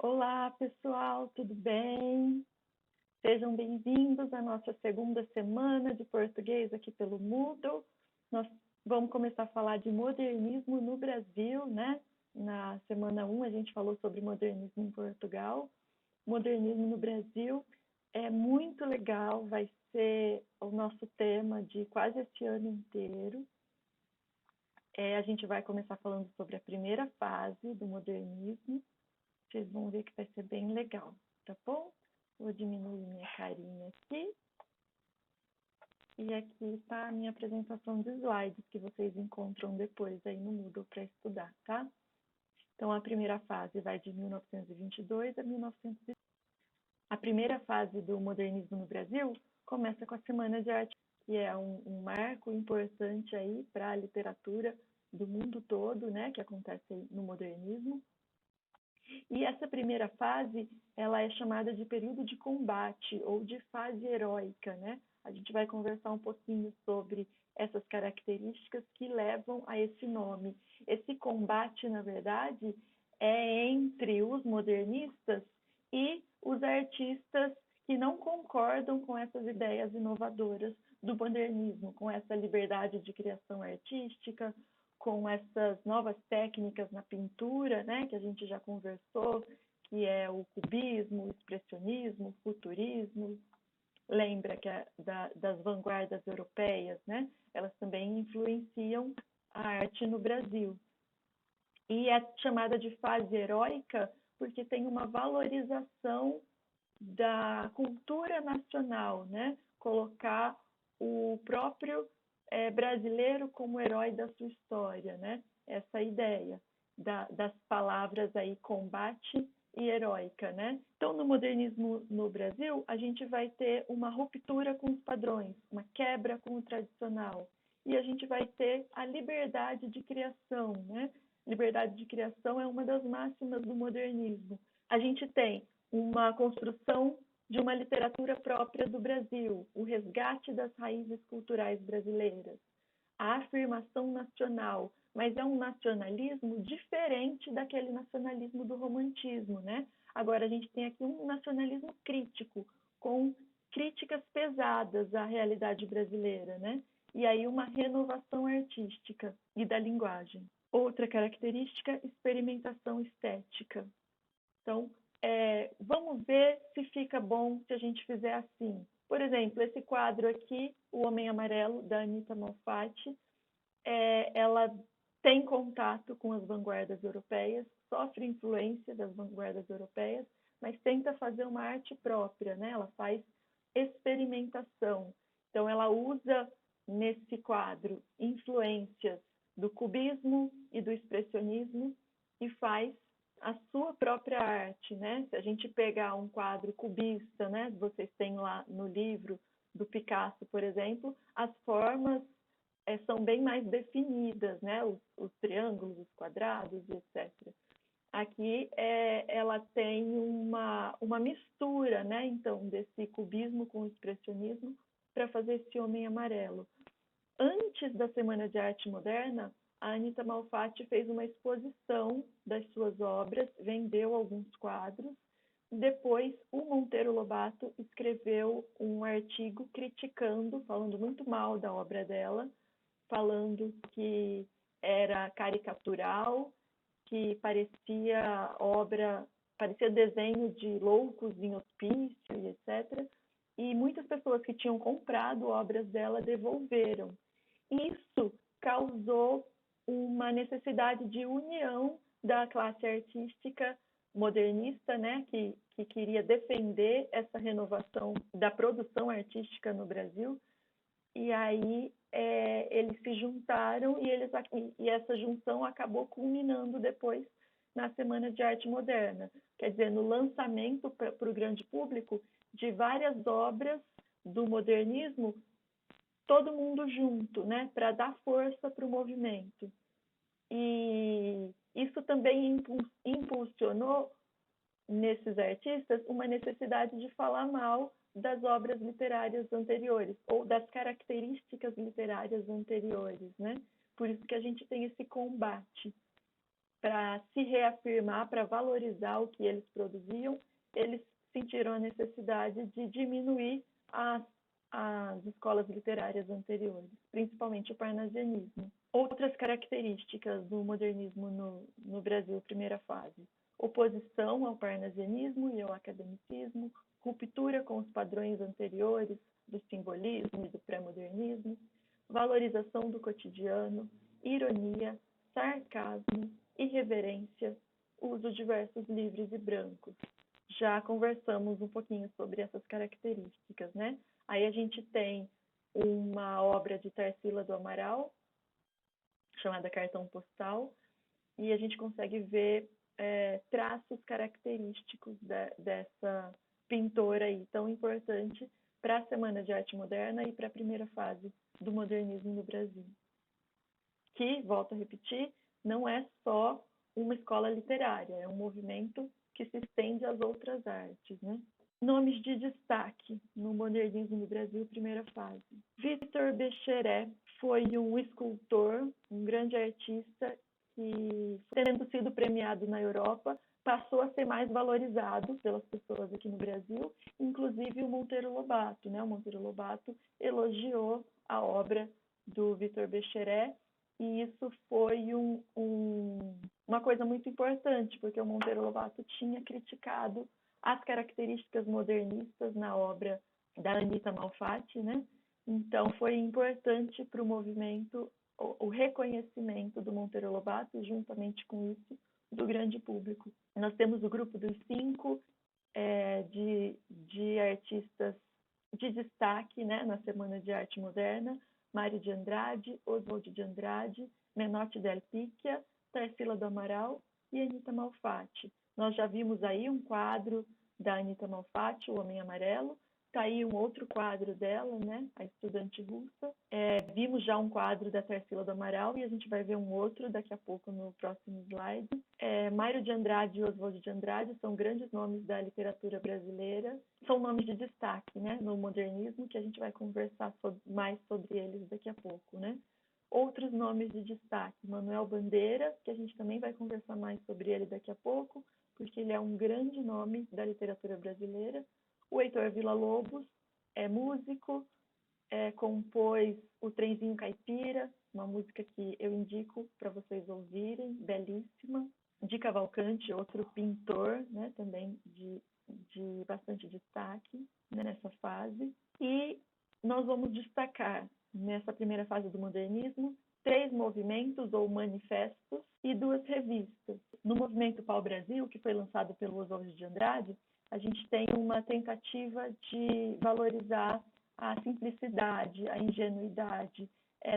Olá, pessoal, tudo bem? Sejam bem-vindos à nossa segunda semana de português aqui pelo Moodle. Nós vamos começar a falar de modernismo no Brasil, né? Na semana 1 a gente falou sobre modernismo em Portugal. Modernismo no Brasil é muito legal, vai ser o nosso tema de quase esse ano inteiro. A gente vai começar falando sobre a primeira fase do modernismo. Vocês vão ver que vai ser bem legal, tá bom? Vou diminuir minha carinha aqui. E aqui está a minha apresentação de slides que vocês encontram depois aí no Moodle para estudar, tá? Então, a primeira fase vai de 1922 a 1900. A primeira fase do modernismo no Brasil começa com a Semana de Arte, que é um marco importante aí para a literatura do mundo todo, né? Que acontece no modernismo. E essa primeira fase, ela é chamada de período de combate ou de fase heróica, né? A gente vai conversar um pouquinho sobre essas características que levam a esse nome. Esse combate, na verdade, é entre os modernistas e os artistas que não concordam com essas ideias inovadoras do modernismo, com essa liberdade de criação artística, com essas novas técnicas na pintura, né, que a gente já conversou, que é o cubismo, o expressionismo, o futurismo. Lembra que das vanguardas europeias, né? Elas também influenciam a arte no Brasil. E é chamada de fase heróica porque tem uma valorização da cultura nacional, né? Colocar o próprio brasileiro como herói da sua história, né? Essa ideia das palavras aí combate e heróica, né? Então, no modernismo no Brasil, a gente vai ter uma ruptura com os padrões, uma quebra com o tradicional, e a gente vai ter a liberdade de criação, né? Liberdade de criação é uma das máximas do modernismo. A gente tem uma construção de uma literatura própria do Brasil, o resgate das raízes culturais brasileiras, a afirmação nacional, mas é um nacionalismo diferente daquele nacionalismo do romantismo, né? Agora a gente tem aqui um nacionalismo crítico, com críticas pesadas à realidade brasileira, né? E aí uma renovação artística e da linguagem. Outra característica, experimentação estética. Então, vamos ver se fica bom se a gente fizer assim. Por exemplo, esse quadro aqui, O Homem Amarelo, da Anita Malfatti, ela tem contato com as vanguardas europeias, sofre influência das vanguardas europeias, mas tenta fazer uma arte própria, né? Ela faz experimentação. Então, ela usa nesse quadro influências do cubismo e do expressionismo e faz a sua própria arte, né? Se a gente pegar um quadro cubista, né? Vocês têm lá no livro do Picasso, por exemplo, as formas são bem mais definidas, né? Os triângulos, os quadrados, etc. Aqui ela tem uma mistura, né? Então, desse cubismo com o expressionismo para fazer esse homem amarelo. Antes da Semana de Arte Moderna, a Anita Malfatti fez uma exposição das suas obras, vendeu alguns quadros. Depois, o Monteiro Lobato escreveu um artigo criticando, falando muito mal da obra dela, falando que era caricatural, que parecia desenho de loucos em hospício e etc. E muitas pessoas que tinham comprado obras dela devolveram. Isso causou uma necessidade de união da classe artística modernista, né, que queria defender essa renovação da produção artística no Brasil. E aí eles se juntaram e essa junção acabou culminando depois na Semana de Arte Moderna. Quer dizer, no lançamento para o grande público de várias obras do modernismo, todo mundo junto, né, para dar força para o movimento. E isso também impulsionou nesses artistas uma necessidade de falar mal das obras literárias anteriores ou das características literárias anteriores, né? Por isso que a gente tem esse combate. para se reafirmar, para valorizar o que eles produziam, eles sentiram a necessidade de diminuir as escolas literárias anteriores, principalmente o parnasianismo. Outras características do modernismo no Brasil, primeira fase: oposição ao parnasianismo e ao academicismo, ruptura com os padrões anteriores do simbolismo e do pré-modernismo, valorização do cotidiano, ironia, sarcasmo, irreverência, uso de versos livres e brancos. Já conversamos um pouquinho sobre essas características, né? Aí a gente tem uma obra de Tarsila do Amaral, chamada Cartão Postal, e a gente consegue ver traços característicos dessa pintora aí, tão importante para a Semana de Arte Moderna e para a primeira fase do modernismo no Brasil. Que, volto a repetir, não é só uma escola literária, é um movimento que se estende às outras artes, né? Nomes de destaque no modernismo no Brasil, primeira fase. Victor Becheré foi um escultor, um grande artista que, tendo sido premiado na Europa, passou a ser mais valorizado pelas pessoas aqui no Brasil, inclusive o Monteiro Lobato, né? O Monteiro Lobato elogiou a obra do Victor Becheré, e isso foi uma coisa muito importante, porque o Monteiro Lobato tinha criticado as características modernistas na obra da Anita Malfatti, né? Então foi importante para o movimento o reconhecimento do Monteiro Lobato, e juntamente com isso do grande público. Nós temos o grupo dos 5 de artistas de destaque, né, na Semana de Arte Moderna: Mário de Andrade, Oswald de Andrade, Menotti del Picchia, Tarsila do Amaral e Anita Malfatti. Nós já vimos aí um quadro da Anita Malfatti, O Homem Amarelo. Está aí um outro quadro dela, né? A Estudante Russa. Vimos já um quadro da Tarsila do Amaral e a gente vai ver um outro daqui a pouco no próximo slide. Mário de Andrade e Oswald de Andrade são grandes nomes da literatura brasileira. São nomes de destaque, né? No modernismo, que a gente vai conversar mais sobre eles daqui a pouco, né? Outros nomes de destaque: Manuel Bandeira, que a gente também vai conversar mais sobre ele daqui a pouco, porque ele é um grande nome da literatura brasileira. O Heitor Villa-Lobos é músico, compôs o Trenzinho Caipira, uma música que eu indico para vocês ouvirem, belíssima. Di Cavalcanti, outro pintor, né, também de bastante destaque, né, nessa fase. E nós vamos destacar, nessa primeira fase do modernismo, 3 movimentos ou manifestos e 2 revistas. No movimento Pau-Brasil, que foi lançado pelo Oswald de Andrade, a gente tem uma tentativa de valorizar a simplicidade, a ingenuidade.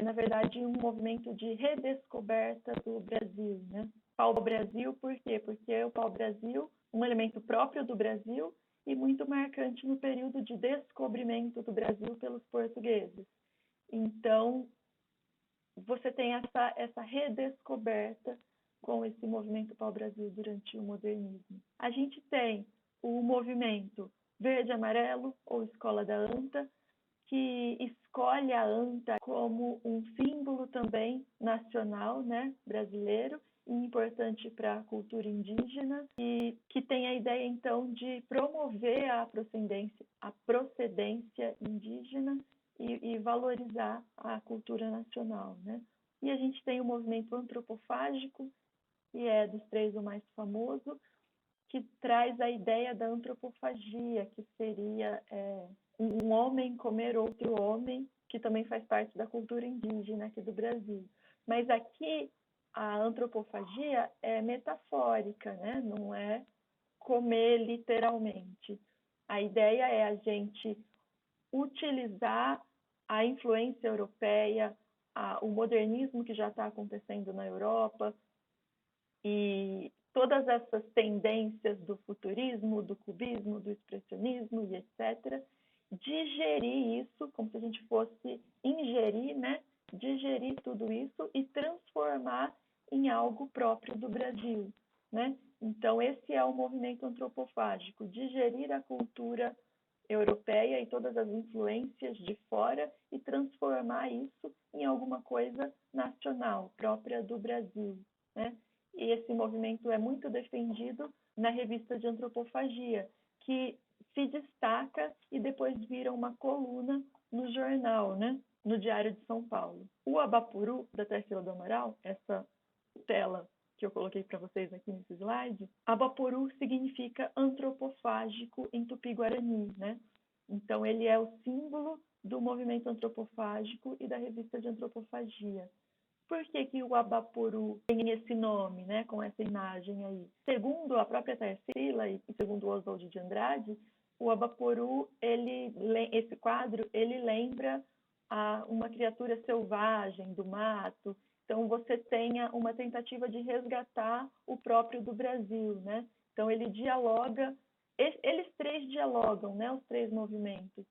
Na verdade, um movimento de redescoberta do Brasil, né? Pau-Brasil, por quê? Porque o pau-brasil, um elemento próprio do Brasil e muito marcante no período de descobrimento do Brasil pelos portugueses. Então, você tem essa redescoberta com esse movimento pau-brasil durante o modernismo. A gente tem o movimento verde-amarelo, ou Escola da Anta, que escolhe a anta como um símbolo também nacional, né, brasileiro, e importante para a cultura indígena, e que tem a ideia, então, de promover a procedência indígena e valorizar a cultura nacional, né? E a gente tem o movimento antropofágico, que é dos 3 o mais famoso, que traz a ideia da antropofagia, que seria um homem comer outro homem, que também faz parte da cultura indígena aqui do Brasil. Mas aqui a antropofagia é metafórica, né? Não é comer literalmente. A ideia é a gente utilizar a influência europeia, o modernismo que já está acontecendo na Europa e todas essas tendências do futurismo, do cubismo, do expressionismo e etc., digerir isso, como se a gente fosse ingerir, né? Digerir tudo isso e transformar em algo próprio do Brasil, né? Então, esse é o movimento antropofágico: digerir a cultura europeia e todas as influências de fora e transformar isso em alguma coisa nacional, própria do Brasil, né? e esse movimento é muito defendido na revista de antropofagia, que se destaca e depois vira uma coluna no jornal, né? No Diário de São Paulo. O Abapuru, da Tarsila do Amaral, essa tela que eu coloquei para vocês aqui nesse slide, Abapuru significa antropofágico em Tupi-Guarani, né? Então, ele é o símbolo do movimento antropofágico e da revista de antropofagia. Por que que o Abapuru tem esse nome, né, com essa imagem aí? Segundo a própria Tarsila e segundo o Oswald de Andrade, o Abapuru, esse quadro, ele lembra uma criatura selvagem do mato. Então, você tenha uma tentativa de resgatar o próprio do Brasil, né? Então, ele dialoga, eles três dialogam, né, os três movimentos,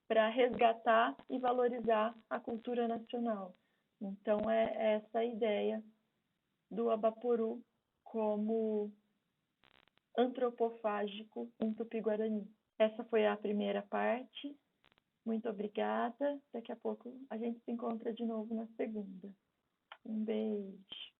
para resgatar e valorizar a cultura nacional. Então, é essa a ideia do Abapuru como antropofágico em Tupi-Guarani. Essa foi a primeira parte. Muito obrigada. Daqui a pouco a gente se encontra de novo na segunda. Um beijo.